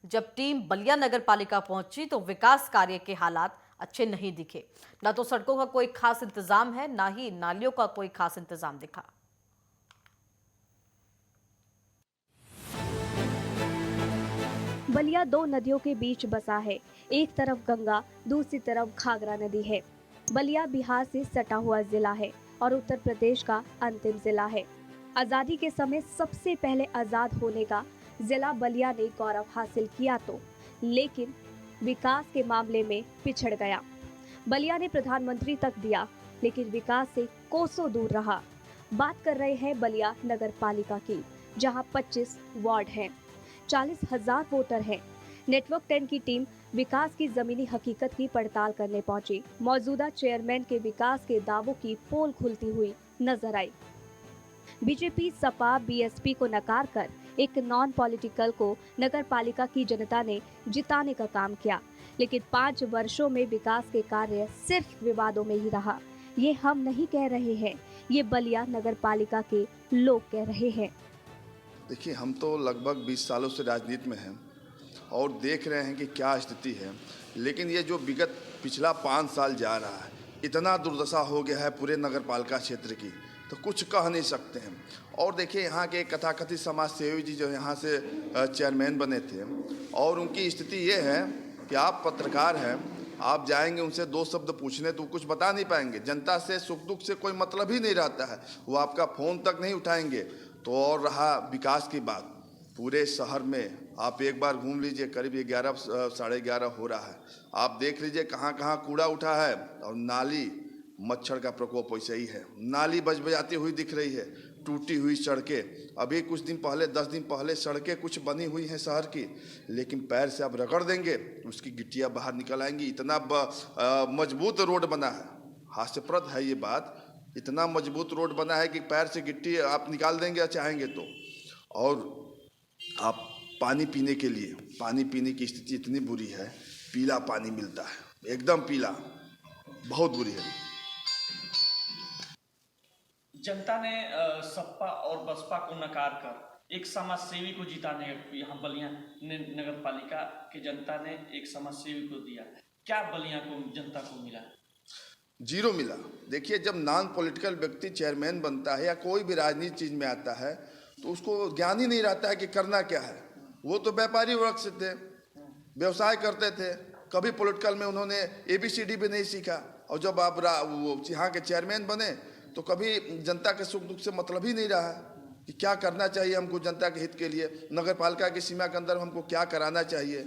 जब टीम बलिया नगर पालिका पहुंची तो विकास कार्य के हालात अच्छे नहीं दिखे। न तो सड़कों का कोई खास इंतजाम है, ना ही नालियों का कोई खास इंतजाम दिखा। बलिया दो नदियों के बीच बसा है। एक तरफ गंगा, दूसरी तरफ घाघरा नदी है। बलिया बिहार से सटा हुआ जिला है और उत्तर प्रदेश का अंतिम जिला है। आजादी के समय सबसे पहले आजाद होने का जिला बलिया ने गौरव हासिल किया तो, लेकिन विकास के मामले में पिछड़ गया। बलिया ने प्रधानमंत्री तक दिया, लेकिन विकास से कोसों दूर रहा। बात कर रहे हैं बलिया नगर पालिका की, जहां 25 वार्ड हैं, 40,000 वोटर हैं। नेटवर्क 10 की टीम विकास की जमीनी हकीकत की पड़ताल करने पहुंची। मौजूदा चेयरमैन के विकास के दावों की पोल खुलती हुई नजर आई। बीजेपी सपा बीएसपी को नकार कर एक नॉन पॉलिटिकल को नगर पालिका की जनता ने जिताने का काम किया, लेकिन 5 वर्षों में विकास के कार्य सिर्फ विवादों में ही रहा। ये हम नहीं कह रहे हैं, ये बलिया नगर पालिका के लोग कह रहे हैं। देखिए, हम तो लगभग 20 सालों से राजनीति में हैं और देख रहे हैं कि क्या स्थिति है। लेकिन ये जो विगत पिछला 5 साल जा रहा है, इतना दुर्दशा हो गया है पूरे नगर पालिका क्षेत्र की, तो कुछ कह नहीं सकते हैं। और देखिए, यहाँ के कथाकथित समाज सेवी जी जो यहाँ से चेयरमैन बने थे, और उनकी स्थिति ये है कि आप पत्रकार हैं, आप जाएंगे उनसे 2 शब्द पूछने तो कुछ बता नहीं पाएंगे। जनता से सुख दुख से कोई मतलब ही नहीं रहता है, वो आपका फ़ोन तक नहीं उठाएंगे। तो और रहा विकास की बात, पूरे शहर में आप एक बार घूम लीजिए, करीब 11 साढ़े 11 हो रहा है, आप देख लीजिए कहाँ कहाँ कूड़ा उठा है। और नाली, मच्छर का प्रकोप वैसे ही है, नाली बजबजाती हुई दिख रही है, टूटी हुई सड़कें। अभी कुछ दिन पहले, 10 दिन पहले सड़कें कुछ बनी हुई हैं शहर की, लेकिन पैर से आप रगड़ देंगे उसकी गिट्टियाँ बाहर निकल आएंगी। इतना मजबूत रोड बना है, हास्यप्रद है ये बात, इतना मजबूत रोड बना है कि पैर से गिट्टी आप निकाल देंगे चाहेंगे तो। और आप पानी पीने के लिए, पानी पीने की स्थिति इतनी बुरी है, पीला पानी मिलता है, एकदम पीला, बहुत बुरी है। जनता ने सपा और बसपा को नकार कर एक समाज सेवी को जिताने, यहाँ बलिया नगर पालिका के जनता ने एक समाज सेवी को दिया। क्या बलिया को जनता को मिला? 0 मिला। देखिए, जब नॉन पॉलिटिकल व्यक्ति चेयरमैन बनता है या कोई भी राजनीति चीज में आता है, तो उसको ज्ञान ही नहीं रहता है कि करना क्या है। वो तो व्यापारी वर्ग से थे, व्यवसाय करते थे, कभी पॉलिटिकल में उन्होंने ABCD भी नहीं सीखा। और जब आप यहाँ के चेयरमैन बने तो कभी जनता के सुख दुख से मतलब ही नहीं रहा कि क्या करना चाहिए हमको जनता के हित के लिए, नगर पालिका की सीमा के अंदर हमको क्या कराना चाहिए।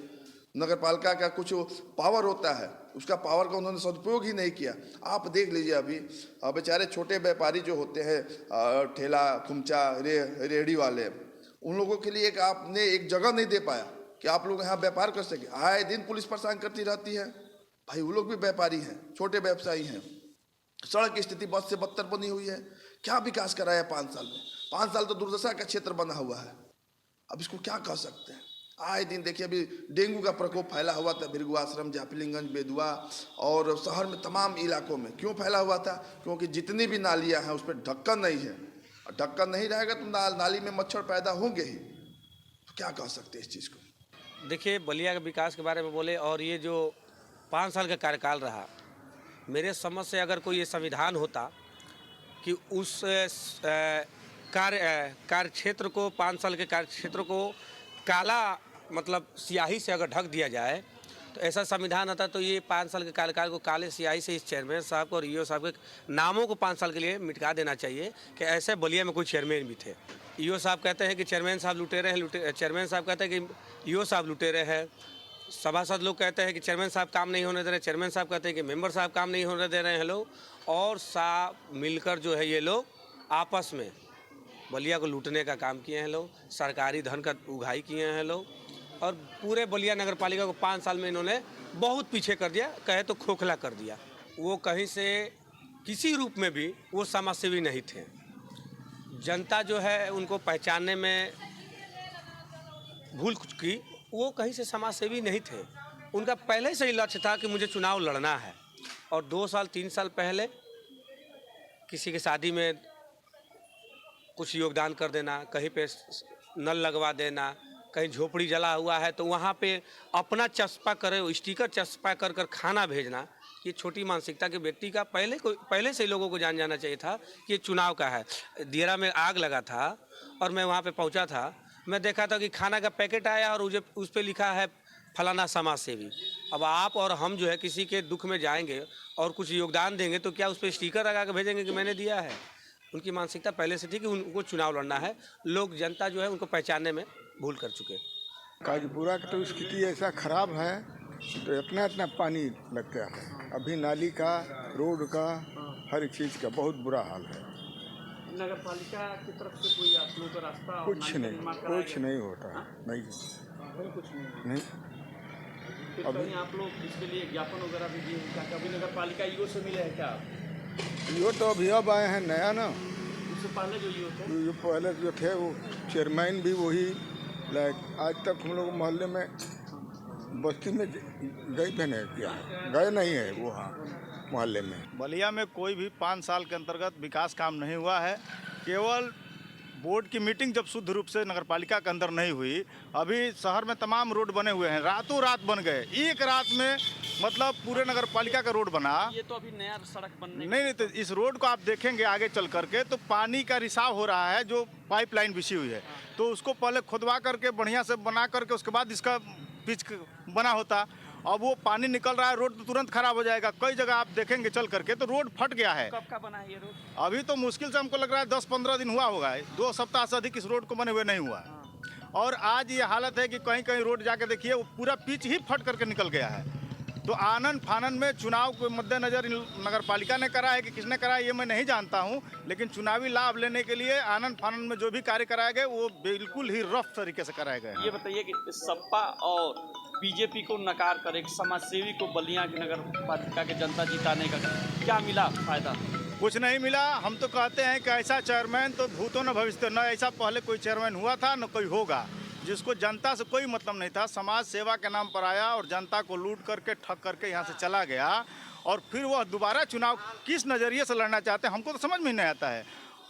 नगर पालिका का कुछ पावर होता है, उसका पावर का उन्होंने सदुपयोग ही नहीं किया। आप देख लीजिए, अभी बेचारे छोटे व्यापारी जो होते हैं, ठेला खुमचा रेहड़ी वाले, उन लोगों के लिए आपने एक जगह नहीं दे पाया कि आप लोग यहाँ व्यापार कर सके। आए दिन पुलिस परेशान करती रहती है। भाई, वो लोग भी व्यापारी हैं, छोटे व्यवसायी हैं। सड़क की स्थिति बद से बदतर बनी हुई है। क्या विकास कराया 5 साल में? 5 साल तो दुर्दशा का क्षेत्र बना हुआ है। अब इसको क्या कह सकते हैं? आए दिन देखिए, अभी डेंगू का प्रकोप फैला हुआ था भृगु आश्रम, जाफिलिंगंज, बेदुआ और शहर में तमाम इलाकों में। क्यों फैला हुआ था? क्योंकि जितनी भी नालियां हैं उस पर ढक्कन नहीं है, और ढक्कन नहीं रहेगा तो नाली में मच्छर पैदा होंगे ही। तो क्या कह सकते हैं इस चीज़ को? देखिए, बलिया के विकास के बारे में बोले, और ये जो 5 साल का कार्यकाल रहा, मेरे समझ से अगर कोई ये संविधान होता कि उस कार्य क्षेत्र को, 5 साल के कार्य क्षेत्र को काला मतलब स्याही से अगर ढक दिया जाए, तो ऐसा संविधान आता तो ये 5 साल के कार्यकाल को काले स्याही से इस चेयरमैन साहब को और ईओ साहब के नामों को 5 साल के लिए मिटा देना चाहिए कि ऐसे बलिया में कोई चेयरमैन भी थे। ईओ साहब कहते हैं कि चेयरमैन साहब लुटेरे हैं, चेयरमैन साहब कहते हैं कि ईओ साहब लुटेरे हैं। सभासद लोग कहते हैं कि चेयरमैन साहब काम नहीं होने दे रहे, चेयरमैन साहब कहते हैं कि मेंबर साहब काम नहीं होने दे रहे हैं लोग, और साहब मिलकर जो है ये लोग आपस में बलिया को लूटने का काम किए हैं लोग, सरकारी धन का उगाही किए हैं लोग, और पूरे बलिया नगर पालिका को 5 साल में इन्होंने बहुत पीछे कर दिया, कहे तो खोखला कर दिया। वो कहीं से किसी रूप में भी वो समाजसेवी नहीं थे। जनता जो है उनको पहचानने में भूल की, वो कहीं से समाजसेवी नहीं थे। उनका पहले से ही लक्ष्य था कि मुझे चुनाव लड़ना है, और 2 साल 3 साल पहले किसी की शादी में कुछ योगदान कर देना, कहीं पे नल लगवा देना, कहीं झोपड़ी जला हुआ है तो वहाँ पे अपना चस्पा करे, स्टिकर चस्पा कर कर खाना भेजना, ये छोटी मानसिकता के व्यक्ति का पहले से ही लोगों को जान जाना चाहिए था कि ये चुनाव का है। दियरा में आग लगा था और मैं वहाँ पे पहुँचा था, मैं देखा था कि खाना का पैकेट आया और उस पर लिखा है फलाना समाज सेवी। अब आप और हम जो है किसी के दुख में जाएंगे और कुछ योगदान देंगे तो क्या उस पर स्टिकर लगा के भेजेंगे कि मैंने दिया है? उनकी मानसिकता पहले से थी कि उनको चुनाव लड़ना है। लोग, जनता जो है उनको पहचानने में भूल कर चुके। काजपुरा की तो स्थिति ऐसा खराब है तो इतना इतना पानी लगता है। अभी नाली का, रोड का, हर चीज़ का बहुत बुरा हाल है। नगर पालिका की तरफ से कोई आप लोगों का रास्ता और कुछ नाली का नहीं, निर्माण कराया कुछ गया? नहीं होता है, नहीं कहीं कुछ नहीं। नहीं। फिर कहीं आप लोग इसके लिए ज्ञापन वगैरह भी दिए हैं क्या? कभी नगर पालिका ईओ से मिले हैं क्या आप? यो तो अभी अब आए हैं नया ना, उससे पहले जो ईओ थे जो पहले जो थे वो चेयरमैन भी वही, लाइक आज तक हम लोग मोहल्ले में बस्ती में गए भी नहीं किया, गए नहीं है वो। हाँ, मोहल्ले में बलिया में कोई भी 5 साल के अंतर्गत विकास काम नहीं हुआ है। केवल बोर्ड की मीटिंग जब शुद्ध रूप से नगरपालिका के अंदर नहीं हुई, अभी शहर में तमाम रोड बने हुए हैं, रातों रात बन गए। एक रात में मतलब पूरे नगरपालिका का रोड बना। ये तो अभी नया सड़क बनने नहीं, तो इस रोड को आप देखेंगे आगे चल करके तो पानी का रिसाव हो रहा है, जो पाइपलाइन बिछी हुई है। तो उसको पहले खुदवा करके बढ़िया से बना करके उसके बाद इसका पिच बना होता। अब वो पानी निकल रहा है, रोड तो तुरंत खराब हो जाएगा। कई जगह आप देखेंगे चल करके तो रोड फट गया है। कब का बना है ये रोड? अभी तो मुश्किल से हमको लग रहा है 10-15 दिन हुआ होगा, 2 सप्ताह से अधिक इस रोड को बने हुए नहीं हुआ है। और आज ये हालत है कि कहीं कहीं रोड जाके देखिए वो पूरा पिच ही फट करके निकल गया है। तो आनन फानन में चुनाव के मद्देनजर नगर पालिका ने करा है कि किसने करा है ये मैं नहीं जानता हूँ, लेकिन चुनावी लाभ लेने के लिए आनन फानन में जो भी कार्य कराए गए वो बिल्कुल ही रफ तरीके से कराए गए हैं। ये बताइए कि सपा और बीजेपी को नकार कर एक समाजसेवी को बलिया की नगर पालिका के जनता जिताने का क्या मिला फायदा? कुछ नहीं मिला। हम तो कहते हैं कि ऐसा चेयरमैन तो भूतो न भविष्य, न ऐसा पहले कोई चेयरमैन हुआ था न कोई होगा, जिसको जनता से कोई मतलब नहीं था। समाज सेवा के नाम पर आया और जनता को लूट करके ठग करके यहाँ से चला गया। और फिर वह दोबारा चुनाव किस नज़रिए से लड़ना चाहते हैं हमको तो समझ में नहीं आता है।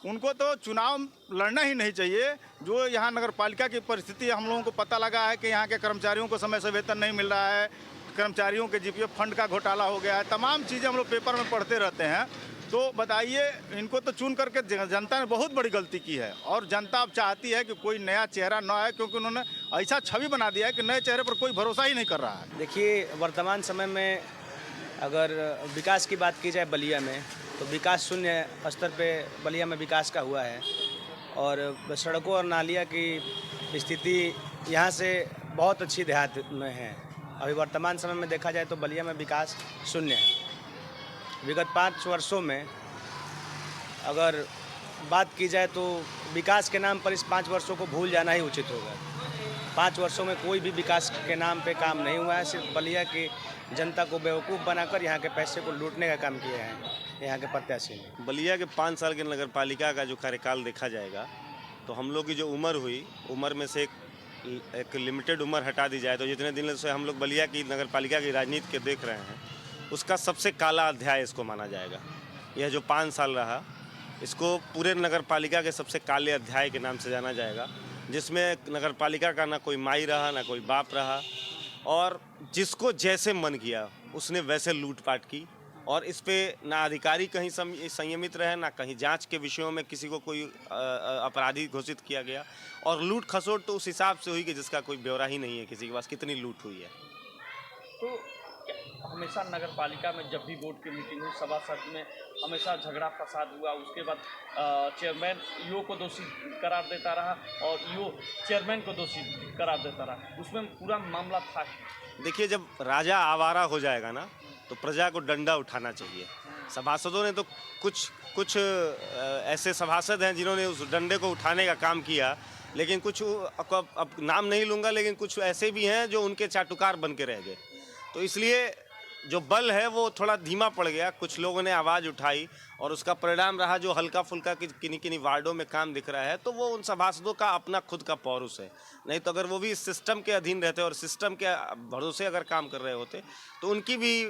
उनको तो चुनाव लड़ना ही नहीं चाहिए। जो यहाँ नगर पालिका की परिस्थिति हम लोगों को पता लगा है कि यहाँ के कर्मचारियों को समय से वेतन नहीं मिल रहा है, कर्मचारियों के जीपीएफ फंड का घोटाला हो गया है, तमाम चीज़ें हम लोग पेपर में पढ़ते रहते हैं। तो बताइए, इनको तो चुन करके जनता ने बहुत बड़ी गलती की है और जनता अब चाहती है कि कोई नया चेहरा न आए, क्योंकि उन्होंने ऐसा छवि बना दिया है कि नए चेहरे पर कोई भरोसा ही नहीं कर रहा है। देखिए, वर्तमान समय में अगर विकास की बात की जाए बलिया में, तो विकास शून्य स्तर पे बलिया में विकास का हुआ है। और सड़कों और नालियाँ की स्थिति यहाँ से बहुत अच्छी देहात में है। अभी वर्तमान समय में देखा जाए तो बलिया में विकास शून्य है। विगत 5 वर्षों में अगर बात की जाए तो विकास के नाम पर इस 5 वर्षों को भूल जाना ही उचित होगा। 5 वर्षों में कोई भी विकास के नाम पे काम नहीं हुआ है। सिर्फ बलिया की जनता को बेवकूफ़ बनाकर यहाँ के पैसे को लूटने का काम किया है यहाँ के प्रत्याशी ने। बलिया के 5 साल के नगर पालिका का जो कार्यकाल देखा जाएगा तो हम लोग की जो उम्र हुई, उम्र में से एक लिमिटेड उम्र हटा दी जाए तो जितने दिन से हम लोग बलिया की नगर पालिका की राजनीति के देख रहे हैं, उसका सबसे काला अध्याय इसको माना जाएगा। यह जो 5 साल रहा, इसको पूरे नगर पालिका के सबसे काले अध्याय के नाम से जाना जाएगा, जिसमें नगर पालिका का ना कोई माई रहा, ना कोई बाप रहा, और जिसको जैसे मन किया उसने वैसे लूटपाट की। और इस पे ना अधिकारी कहीं संयमित रहे, ना कहीं जांच के विषयों में किसी को कोई अपराधी घोषित किया गया। और लूट खसोट तो उस हिसाब से हुई कि जिसका कोई ब्यौरा ही नहीं है किसी के पास कितनी लूट हुई है। तो हमेशा नगर पालिका में जब भी बोर्ड की मीटिंग हुई, सभासद में हमेशा झगड़ा फसाद हुआ। उसके बाद चेयरमैन ईओ को दोषी करार देता रहा और ईओ चेयरमैन को दोषी करार देता रहा। उसमें पूरा मामला था। देखिए, जब राजा आवारा हो जाएगा ना तो प्रजा को डंडा उठाना चाहिए। सभासदों ने तो कुछ ऐसे सभासद हैं जिन्होंने उस डंडे को उठाने का काम किया, लेकिन कुछ, अब नाम नहीं लूँगा, लेकिन कुछ ऐसे भी हैं जो उनके चाटुकार बन के रह गए। तो इसलिए जो बल है वो थोड़ा धीमा पड़ गया। कुछ लोगों ने आवाज़ उठाई और उसका परिणाम रहा जो हल्का फुल्का किन्हीं किन्हीं वार्डों में काम दिख रहा है, तो वो उन सभासदों का अपना खुद का पौरुष है। नहीं तो अगर वो भी इस सिस्टम के अधीन रहते और सिस्टम के भरोसे अगर काम कर रहे होते तो उनकी भी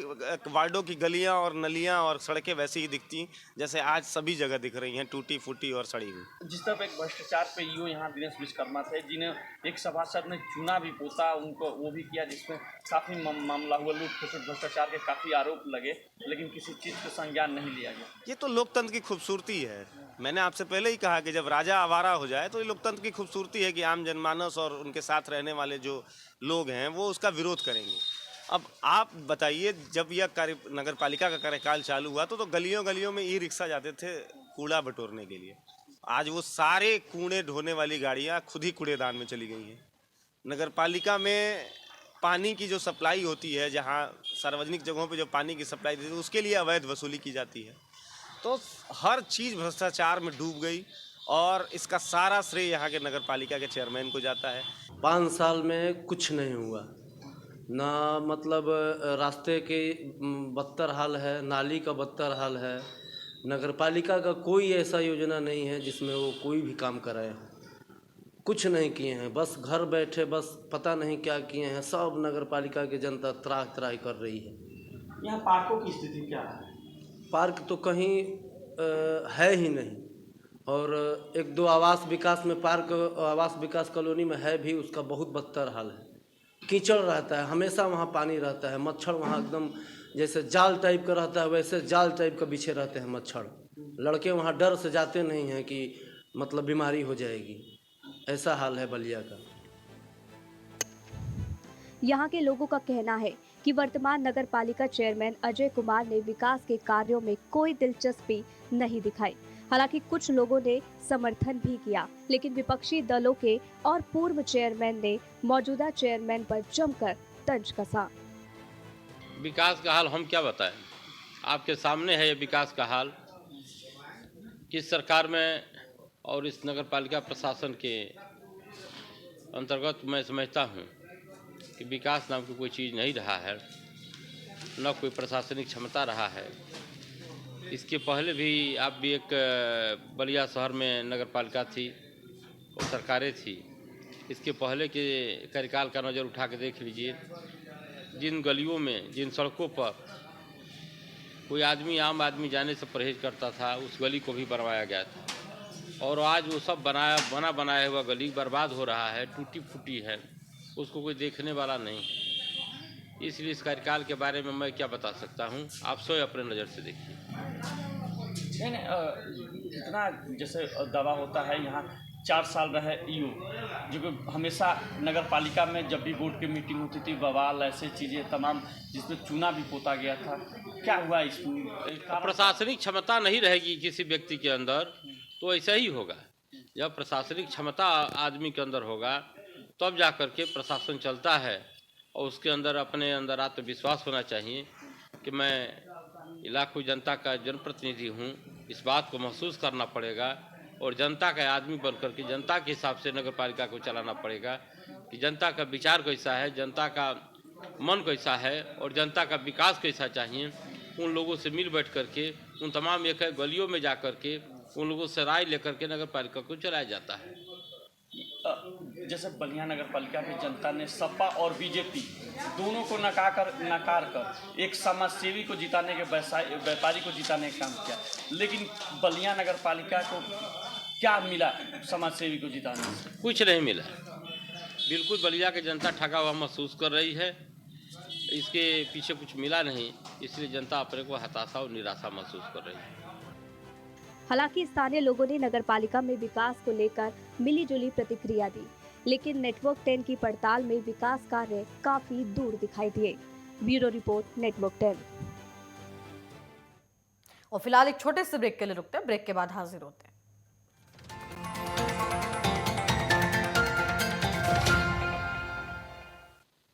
वार्डों की गलियां और नलियां और सड़कें वैसी ही दिखती जैसे आज सभी जगह दिख रही हैं, टूटी फूटी और सड़ी हुई। जिस तरफ एक भ्रष्टाचार पे ईओ यहाँ दिनेश विश्वकर्मा थे, जिन्हें एक सभासद ने चुना भी पोता, उनको वो भी किया, जिसमें काफ़ी मामला हुआ, लूट खसुट भ्रष्टाचार के काफ़ी आरोप लगे, लेकिन किसी चीज़ का संज्ञान नहीं लिया गया। ये तो लोकतंत्र की खूबसूरती है। मैंने आपसे पहले ही कहा कि जब राजा आवारा हो जाए तो ये लोकतंत्र की खूबसूरती है कि आम जनमानस और उनके साथ रहने वाले जो लोग हैं वो उसका विरोध करेंगे। अब आप बताइए, जब यह नगर पालिका का कार्यकाल चालू हुआ तो गलियों गलियों में ई रिक्शा जाते थे कूड़ा बटोरने के लिए। आज वो सारे कूड़े ढोने वाली गाड़ियाँ खुद ही कूड़ेदान में चली गई हैं। नगर पालिका में पानी की जो सप्लाई होती है, जहाँ सार्वजनिक जगहों पे जो पानी की सप्लाई देती है उसके लिए अवैध वसूली की जाती है। तो हर चीज़ भ्रष्टाचार में डूब गई और इसका सारा श्रेय यहाँ के नगर पालिका के चेयरमैन को जाता है। 5 साल में कुछ नहीं हुआ ना, मतलब रास्ते के बदतर हाल है, नाली का बदतर हाल है। नगर पालिका का कोई ऐसा योजना नहीं है जिसमें वो कोई भी काम कराए हो, कुछ नहीं किए हैं। बस घर बैठे बस पता नहीं क्या किए हैं। सब नगर पालिका की जनता त्राह त्राही कर रही है। यहाँ पार्कों की स्थिति क्या है? पार्क तो कहीं है ही नहीं, और 1-2 आवास विकास में पार्क, आवास विकास कॉलोनी में है भी, उसका बहुत बदतर हाल है। कीचड़ रहता है, हमेशा वहाँ पानी रहता है, मच्छर वहाँ एकदम जैसे जाल टाइप का रहता है वैसे जाल टाइप का बिछे रहते हैं मच्छर। लड़के वहाँ डर से जाते नहीं हैं कि मतलब बीमारी हो जाएगी। ऐसा हाल है बलिया का। यहाँ के लोगों का कहना है कि वर्तमान नगर पालिका चेयरमैन अजय कुमार ने विकास के कार्यों में कोई दिलचस्पी नहीं दिखाई। हालांकि कुछ लोगों ने समर्थन भी किया, लेकिन विपक्षी दलों के और पूर्व चेयरमैन ने मौजूदा चेयरमैन पर जमकर तंज कसा। विकास का हाल हम क्या बताएं, आपके सामने है ये विकास का हाल। किस सरकार में और इस नगर पालिका प्रशासन के अंतर्गत मैं समझता हूँ कि विकास नाम की कोई चीज़ नहीं रहा है, न कोई प्रशासनिक क्षमता रहा है। इसके पहले भी आप भी एक बलिया शहर में नगर पालिका थी और सरकारें थी। इसके पहले के कार्यकाल का नज़र उठा के देख लीजिए, जिन गलियों में, जिन सड़कों पर कोई आदमी, आम आदमी जाने से परहेज करता था, उस गली को भी बनवाया गया था। और आज वो सब बनाया हुआ गली बर्बाद हो रहा है, टूटी फूटी है, उसको कोई देखने वाला नहीं है। इसलिए इस कार्यकाल के बारे में मैं क्या बता सकता हूँ, आप स्वयं अपने नज़र से देखिए। कितना जैसे दावा होता है यहाँ 4 साल रहे ईओ, जो कि हमेशा नगर पालिका में जब भी बोर्ड की मीटिंग होती थी बवाल, ऐसे चीज़ें तमाम, जिसमें चूना भी पोता गया था। क्या हुआ इसमें? प्रशासनिक क्षमता नहीं रहेगी किसी व्यक्ति के अंदर तो ऐसा ही होगा। जब प्रशासनिक क्षमता आदमी के अंदर होगा तब जा कर के प्रशासन चलता है, और उसके अंदर अपने अंदर आत्मविश्वास होना चाहिए कि मैं इलाक़ाई जनता का जनप्रतिनिधि हूँ। इस बात को महसूस करना पड़ेगा और जनता का आदमी बनकर के जनता के हिसाब से नगर पालिका को चलाना पड़ेगा कि जनता का विचार कैसा है, जनता का मन कैसा है और जनता का विकास कैसा चाहिए। उन लोगों से मिल बैठ करके, उन तमाम एक गलियों में जा कर के उन लोगों से राय लेकर के नगर पालिका को चलाया जाता है। जैसे बलिया नगर पालिका की जनता ने सपा और बीजेपी दोनों को नकार कर एक समाज सेवी को जिताने के, व्यापारी को जिताने का काम किया, लेकिन बलिया नगर पालिका को क्या मिला समाज सेवी को जिताने से? कुछ नहीं मिला। बिल्कुल बलिया की जनता ठगा हुआ महसूस कर रही है, इसके पीछे कुछ मिला नहीं, इसलिए जनता अपने को हताशा और निराशा महसूस कर रही है। हालांकि स्थानीय लोगों ने नगर पालिका में विकास को लेकर मिलीजुली प्रतिक्रिया दी, लेकिन नेटवर्क 10 की पड़ताल में विकास कार्य काफी दूर दिखाई दिए। Bureau report, network 10। और फिलहाल एक छोटे से ब्रेक के लिए रुकते हैं, ब्रेक के बाद हाजिर होते हैं।